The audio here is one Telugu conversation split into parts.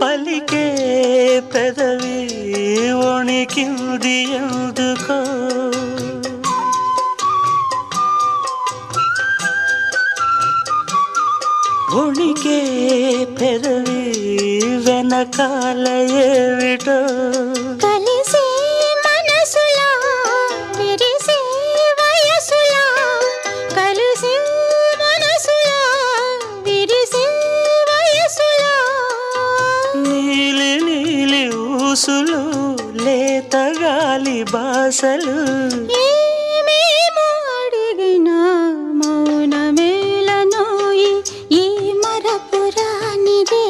పలికే పెదవి వణికింది ఎందుకో వణికే పెదవి వెనకాల ఏమిటో కలిసే మనసులా విరిసే వయసులా కలిసే మనసులా విరిసే వయసులా నీలి నీలి ఊసులు లేత గాలి బాసలు ఏమేమో అడిగినా మౌనమేలనోయి ఈ మరపురానిదే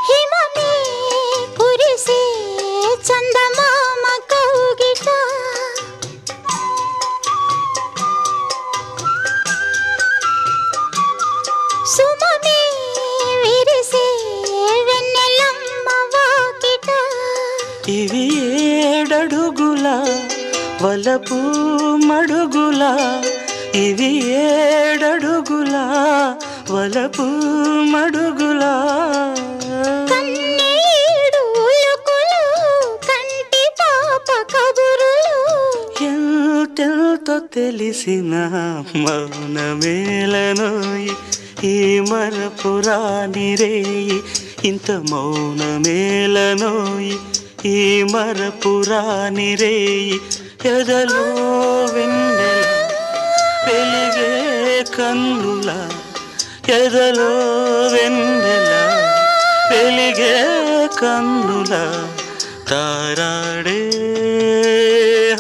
హిమమే కురిసే చందమామ కౌగిట సుమమే విరిసే వెన్నెలమ్మ వాకిట ఇవి ఏడడుగుల వలపు మడుగుల ఇవి ఏడడుగుల వలపు మడుగుల కన్నీడు ఉలుకులు కంటి పాప కబురులు ఎంతెంతో తెలిసిన మౌనమేలనోయి ఈ మరపురాని రేయి ఇంత మౌనమేలనోయి ఈ మరపురాని రేయి ఎదలో వెన్నెల వెలిగే కన్నుల ఎదలో వెన్నెల వెలిగే కన్నుల తారాడే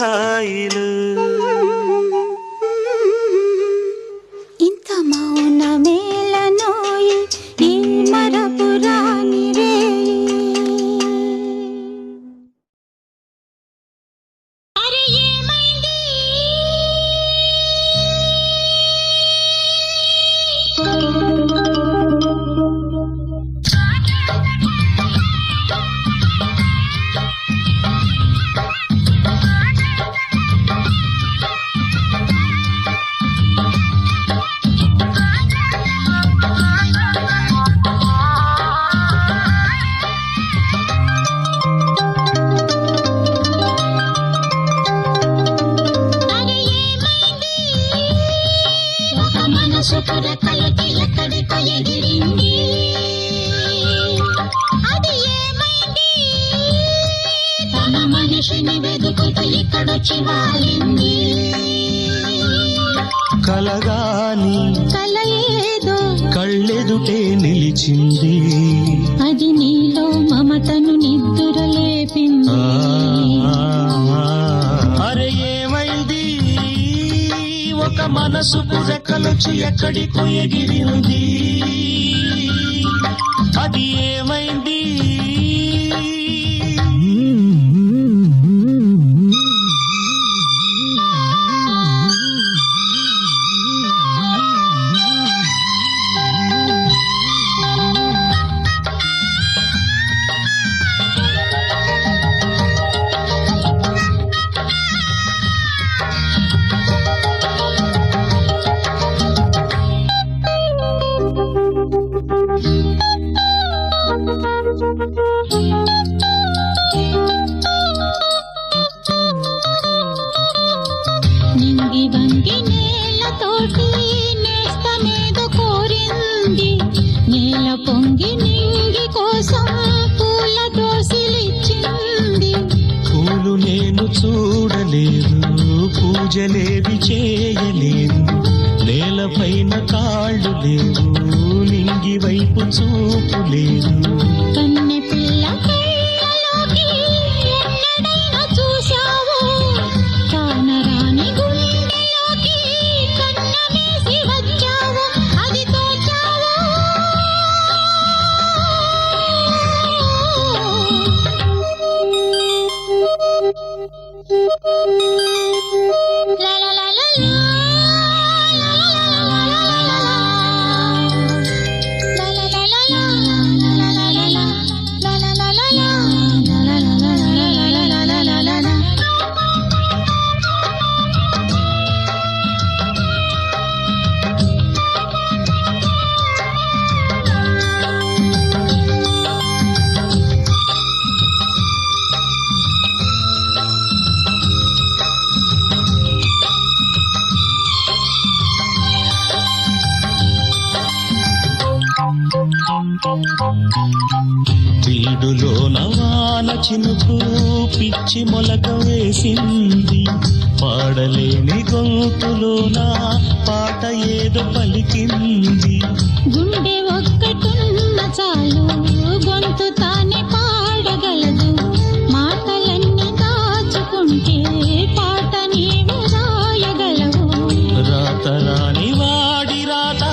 హాయిలు ఇంత మౌనమేలనోయి ఈ మరపురాని రేయి అరే ఏమైంది మనసు పురకలకి ఎక్కడికో ఎగిరింది అది ఏమైంది తన మనిషిని వెతుకుతూ ఇక్కడొచ్చి వాలింది కలగాని కల ఏదో కళ్ళెదుటే నిలిచింది అది నీలో మమతను నిద్దురలేపింది అరే ఏమైంది ఒక మనసు పురకలొచ్చి ఎక్కడికో ఎగిరింది అది ఏమైంది నింగి వంగి నేలతోటి నేస్తమేదో కోరింది నేల పొంగి నింగి కోసం పూల దోసిలిచ్చింది పూలు నేను చూడలేదు పూజలేవి చేయలేదు నేలపైన కాళ్ళు లేవు నింగి వైపు చూపు లేదు కన్నె పిల్ల కళ్ళలోకి ఎన్నడైనా చూశావు కానరాని గుండెలోకి కన్న వేసి వచ్చావు అది తోచావు వీడులో నవాన చినుకు పిచ్చి మొలక వేసింది, పాడలేని గొంతులోన పాట ఏదో పలికింది. గుండె ఒక్కటున్న చాలు గొంతు తానే పాడగలదు, మాటలన్నీ దాచుకుంటే పాట నీవే రాయగలవు. రాత రాని వాడి రాత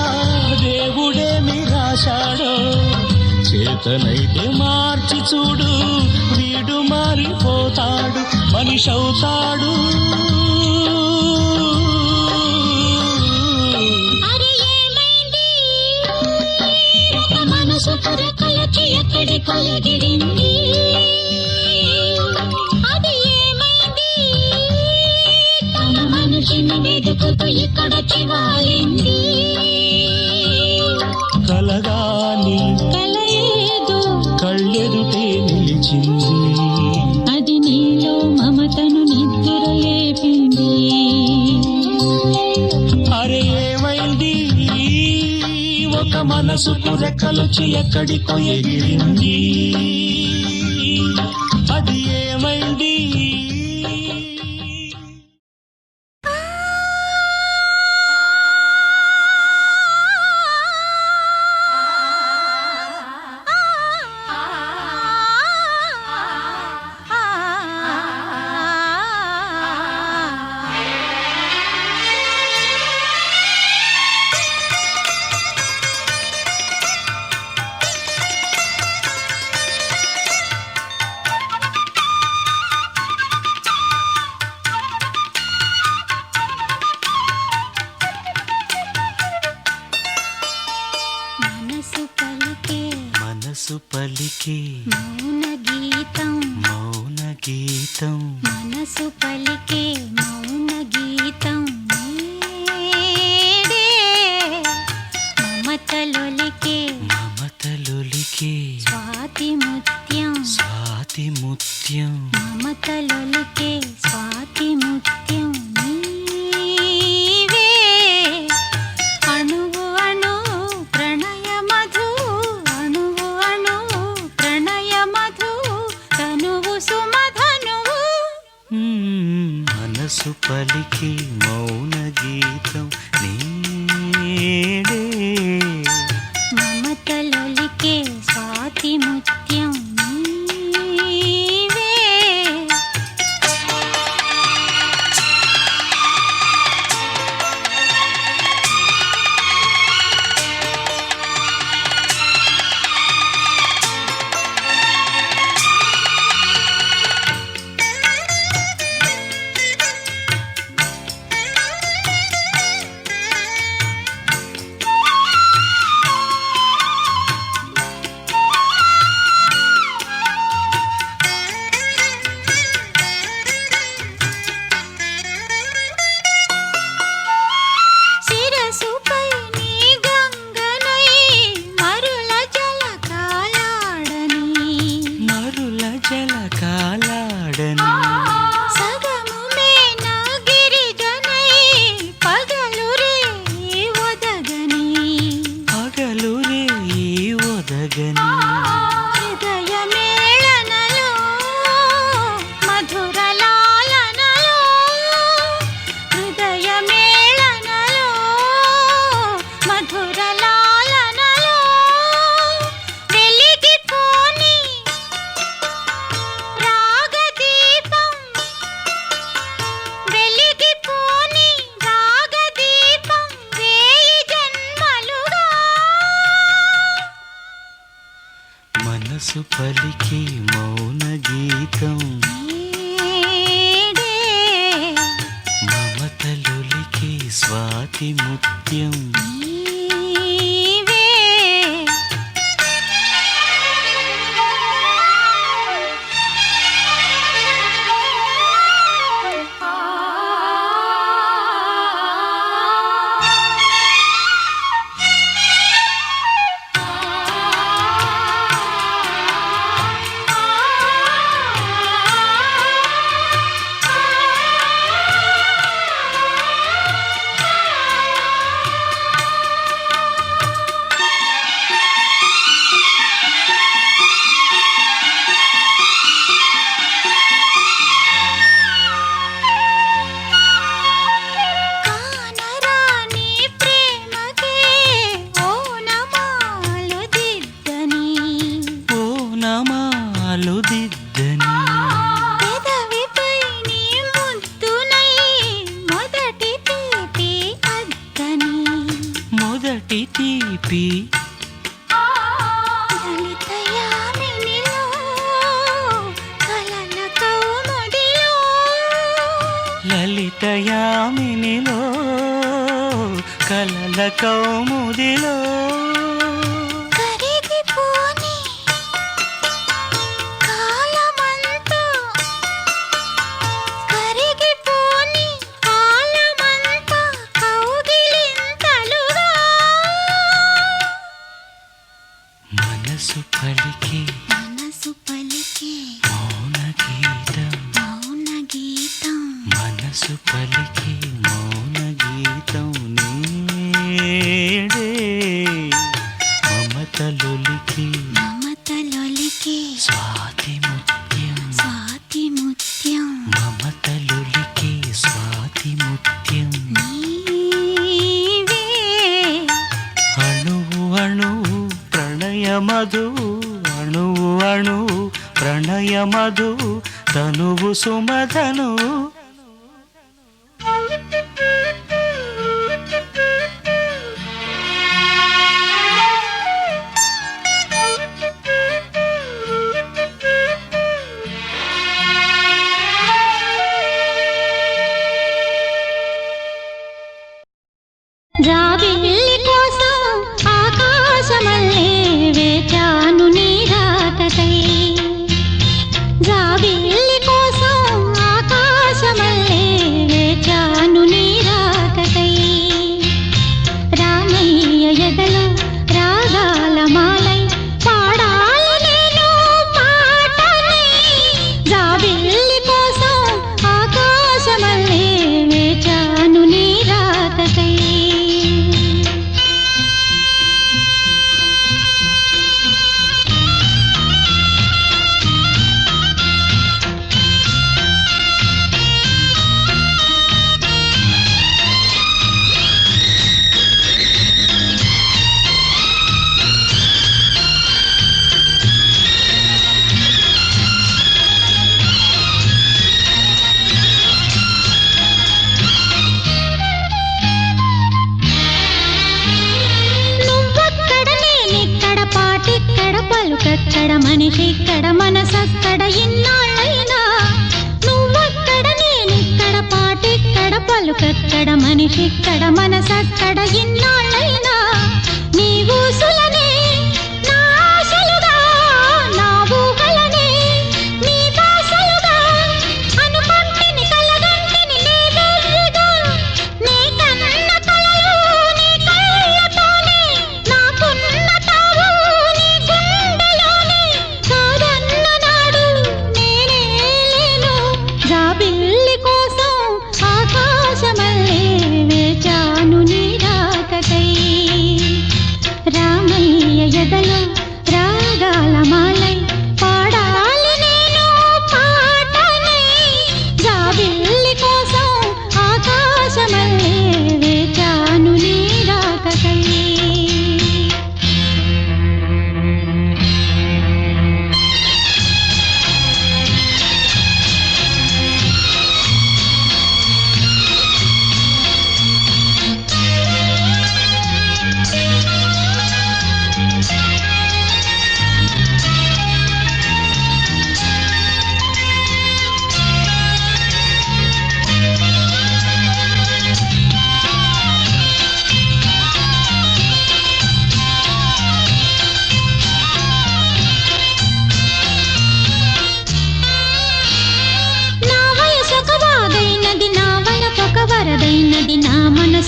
దేవుడేమి రాశాడో, చేతనైతే మార్చి చూడు వీడు మారిపోతాడు, మనిషి అవుతాడు. అరే ఏమైంది ఒక మనసు కొరకలకి ఎక్కడికో ఎగిరింది, అది ఏమైంది తన మనిషిని వెతుకుతూ ఇక్కడొచ్చి వాలింది. కలగాని కలయేదో కళ్ళెదుటే నిలిచింది, అది నీలో మమతను నిద్ర లేపింది. అరే ఏమైంది ఒక మనసుకు రెక్కలొచ్చి ఎక్కడికో ఎగిరింది, అది ఏమైంది. మనసు పలికే మౌన గీతం, మౌన గీతం, మనసు పలికే మౌన గీతం నేడే. మమతలొలికే మమతలొలికే స్వాతి ముత్యం, స్వాతి ముత్యం, మమతలొలికే స్వాతి ముత్యం నీవే. అణువు అణువు ప్రణయ మధు, అణువు అణువు ప్రణయ మధు, తనువు సుమధనువు. మనసు పలికే మౌన గీతం నేడే. మమతలొలికే స్వాతి ముత్యం నీవే. శిరసుపై నీ గంగనై మరుల జలకాలాడని, మరుల జలకాలాడని, సగము మేన గిరిజనై పగలు రే ఒదగని, పగలు రే ఒదగని, హృదయ మేళనలో మధుర లాలనలో, హృదయ మేళనలో మధుర లాలనలో వెలిగిపోని రాగదీపం, వెలిగిపోని రాగదీపం వేయి జన్మలుగా. మనసు పలికే మౌన గీతం నేడే స్వాతి ముత్యం నీవే. కానరాని ప్రేమకే ఓనమాలు దిద్దని, ఓనమాలు దిద్దని పెదవిపై నీ ముద్దునై మొదటి తీపి అద్దని, మొదటి తీపి లలిత యామినిలో కలల కౌముదిలో, లలితయామినిలో కలల కౌముదిలో కరిగిపోని కాలమంతా, కరిగిపోని కాలమంతా కౌగిలింతలుగా, మనసు పలికి మనసు పలికే మౌన గీతం మౌన గీతం, మనసు పలికి మౌన గీతం నేడే మమతలొలికి మమతలొలికే స్వాతి ముత్యం స్వాతి ముత్యం, మమతలొలికి స్వాతి ముత్యం నీవే. అణువు అణువు ప్రణయ మధువు అణువు అణువు ప్రణయ మధువు తనువు సుమధనువు జాబిల్లి కోసం ఆకాశమల్లే వేచాను నీ రాకకై, జాబిల్లి కోసం ఆకాశమల్లే వేచాను నీ రాకకై, రామయ్య ఎదలో రాగాల మాలై పాడాలి నేను పాటనై, జాబిల్లి కోసం ఆకాశమల్లే వేచాను నీ రాకకై. నువ్వక్కడ నేనిక్కడ పాటిక్కడ పలుకక్కడ మనిషిక్కడ మనసక్కడ ఇన్నాళ్ళైనా, నువ్వక్కడ నేనిక్కడ పాటిక్కడ పలుకక్కడ మనిషిక్కడ మనసక్కడ ఇన్నాళ్ళైనా, నీ ఊసులనే నా ఆశలుగా నా ఊహలనే నీ భాషలుగా అనుకుంటిని కలగంటిని నీ వెర్రిగా, నీ కన్న కలలు నీ కళ్ళతోనే నాకున్న తావు నీ గుండెలోనే, కాదన్న నాడు నేనే లేను, జాబిల్లి కోసం ఆకాశమల్లే వేచాను నీ రాకకై, రామయ్య ఎదలో రాగాల మాలై పాడాలి నేను పాటనై, జాబిల్లి కోసం ఆకాశమల్లే వేచాను నీ రాకకై.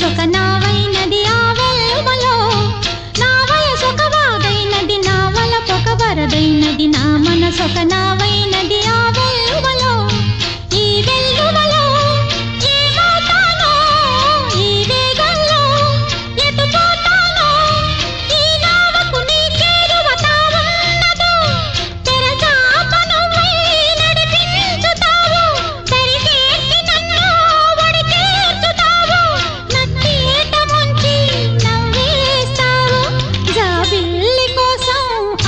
మనసొక నావైనది ఆ వెల్లువలో, నా వయసొక వాగైనది, నా వలపొక వరదైనది, నా మనసొక నావైనది ఆ వెల్లువలో, ఈ వెల్లువలో ఏమవుతానో, ఈ వేగంలో ఎటు పోతానో, ఈ నావకు నీ చేరువ తావున్నదో, తెరచాప నువ్వై నడిపించుతావు, సరిచేర్చి నన్ను ఒడి చేర్చుతావు, నట్టేట ముంచి నవ్వేస్తావు, జాబిల్లి కోసం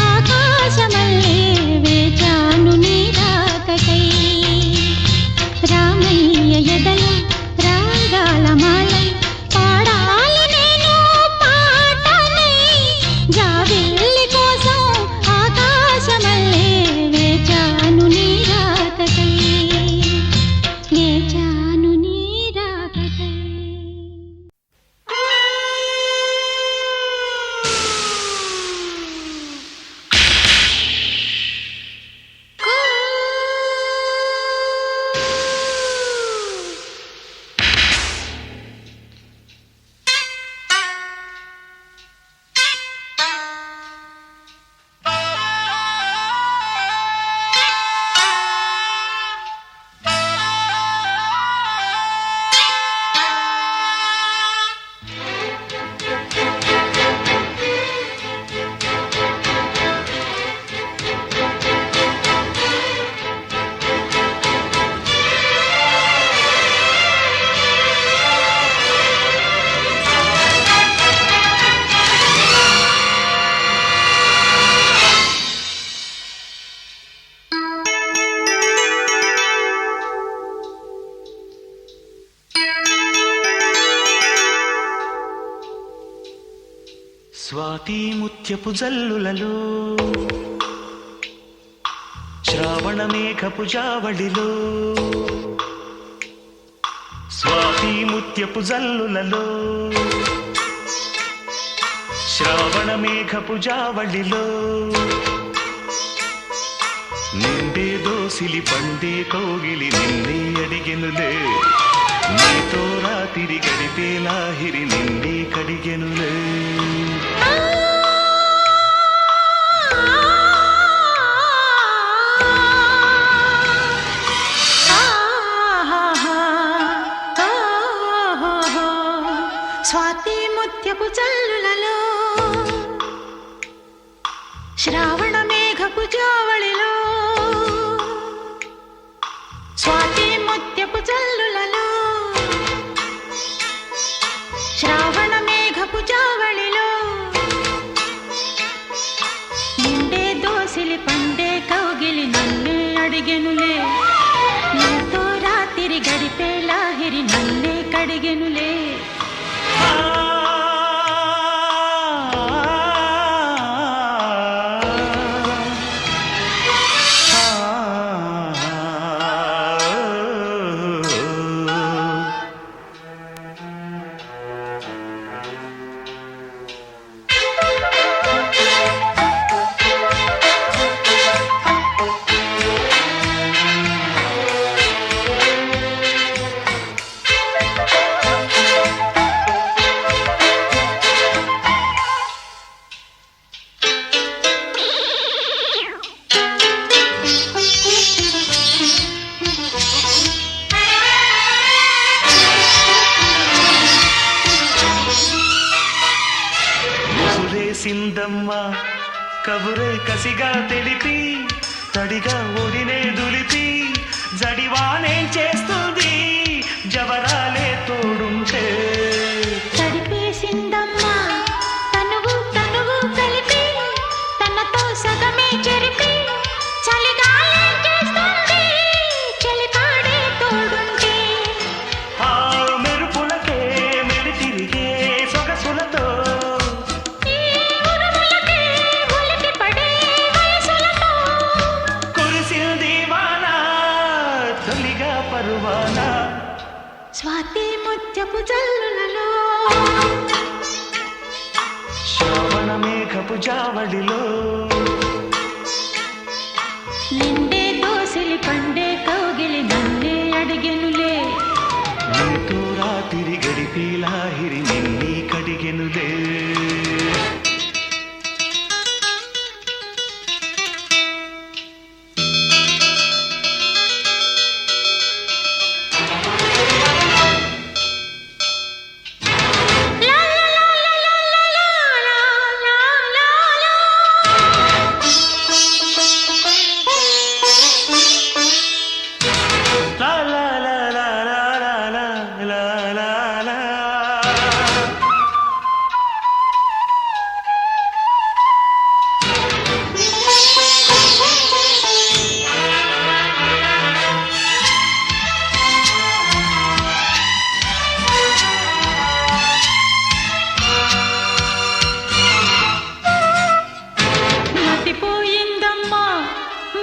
ఆకాశమల్లే వేచాను నీ రాకకై, రామయ్య ఎదల రాగాల మాలై పాడాలి నేను పాటనై, జాబిల్లి కోసం ఆకాశమల్లే వేచాను నీ రాకకై, వేచాను నీ రాకకై. స్వాతి ముత్యపు జల్లులలో, శ్రావణ మేఘపు జావళిలో, స్వాతి ముత్యపు జల్లులలో, శ్రావణ మేఘపు జావళిలో, నిండే దోసిలి పండే కోగిలి నిన్నే అడిగెనులే, నీతో రాత్రి గడిపే లాహిరి నిన్నే కడిగెనులే. స్వాతి ముత్యపు చల్లులలో, శ్రావణ మేఘపు జావళిలో, స్వాతి ముత్యపు చల్లులలో, శ్రావణ మేఘపు జావళిలో, నిండే దోసిలి పండే కౌగిలి నన్నే అడిగెనులే, నీతో రాత్రి గడిపే లాహిరి నన్నే కడిగెనులే. సిందమ్మ కబురే కసిగా తెలిపి, తడిగా ఒడినే దులిపి, జడివానే చేస్తుంది జవరాలే తోడుంటే. తడిపేసిందమ్మ తనువు తనువు కలిపి, తనతో సగమే చెరిపి, చలిగాలే చేస్తుంది చలికాడే తోడుంటే. ఆ మెరుపులకే మెలి తిరిగే సొగసులతో, స్వాతి ముత్యపు జల్లులలో, శ్రావణ మేఘపు జావళిలో, నిండే దోసిలి పండే కౌగిలి నన్నే అడిగెనులే, నీతో రాత్రి గడిపే చిలిపి లాహిరి నిన్ని కడిగెనులే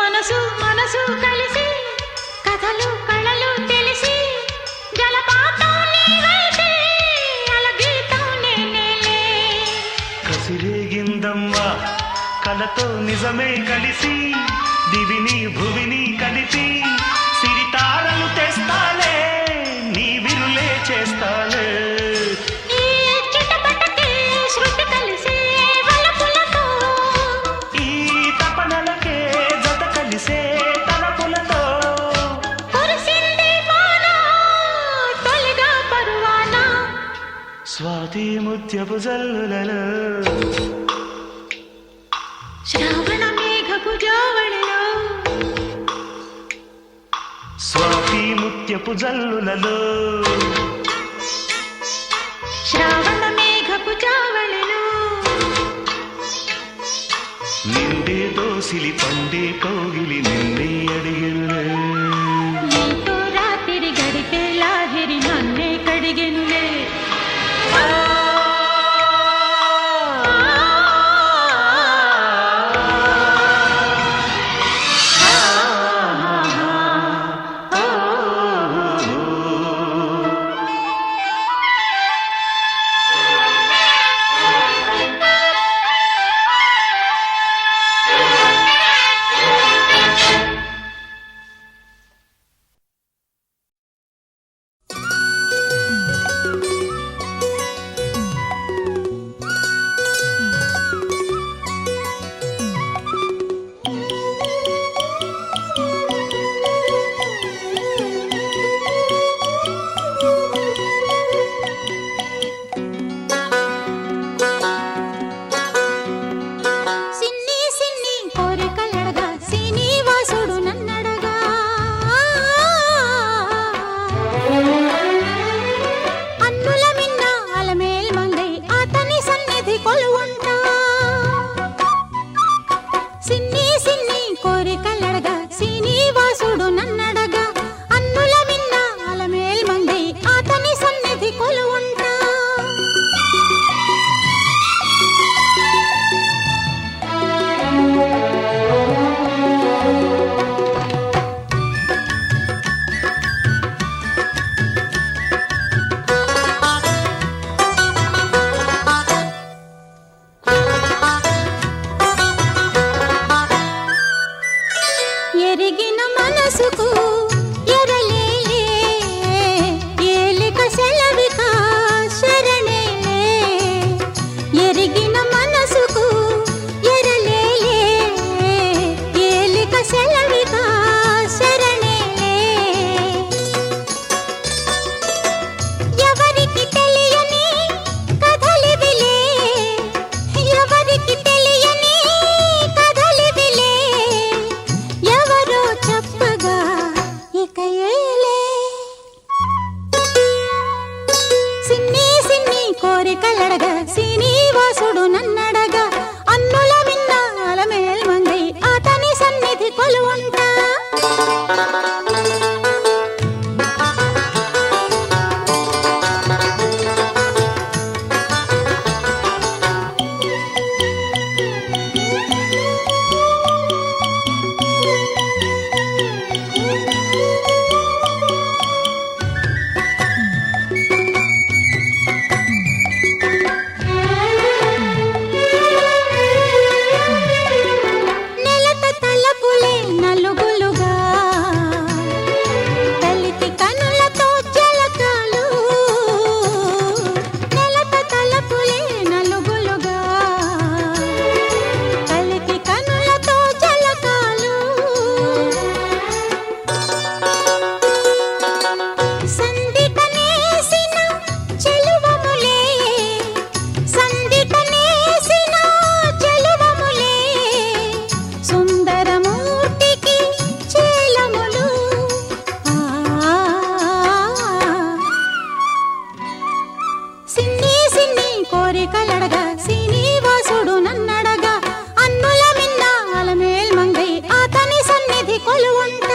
మనసు మనసు కలిసి కథలు కళలు తెలిసి జలపాతం నీవైతే అలగీతం నేనేలే కసిరేగిందమ్మా కలతో నిజమే కలిసి దివిని భువిని కలిపి సిరితారలు తెస్తాలే నీ విరులే చేస్తాలే ఈ చిటపటకే శృతి కలిసి వలపులతో ఈ తపనలకే జత కలిసే తలపులతో కురిసింది వాన తొలిగా పరువాన స్వాతి ముత్యపు జల్లులలో శ్రావణ మేఘపు జావళిలో స్వాతి ముత్యపు జల్లులలో శ్రావణ మేఘపు జావళిలో నిండే దోసిలి పండే కౌగిలి నిన్నే అడిగెనులే నీతో రాత్రి గడిపే లాహిరి నన్నే కడిగెనులే ఎరిగిన మనసుకు ఎరలేలే ఏలిక సెలవిక శరణేలే ఎరిగిన మనసుకు ఎరలేలే ఏలిక సెలవిక శరణేలే ఎవరికి తెలియని కథలివిలే ఎవరికి తెలియని కథలివిలే ఎవరో చెప్పగా ఇక ఏలే సిన్ని సిన్ని కోరికలడగా శ్రీనివాసుడు నన్నడగా అన్నుల మిన్న అలమేల్ మంది అతని సన్నిధి కొలువుంటా నెలత తలపులే నలుగులుగా నిలువుండ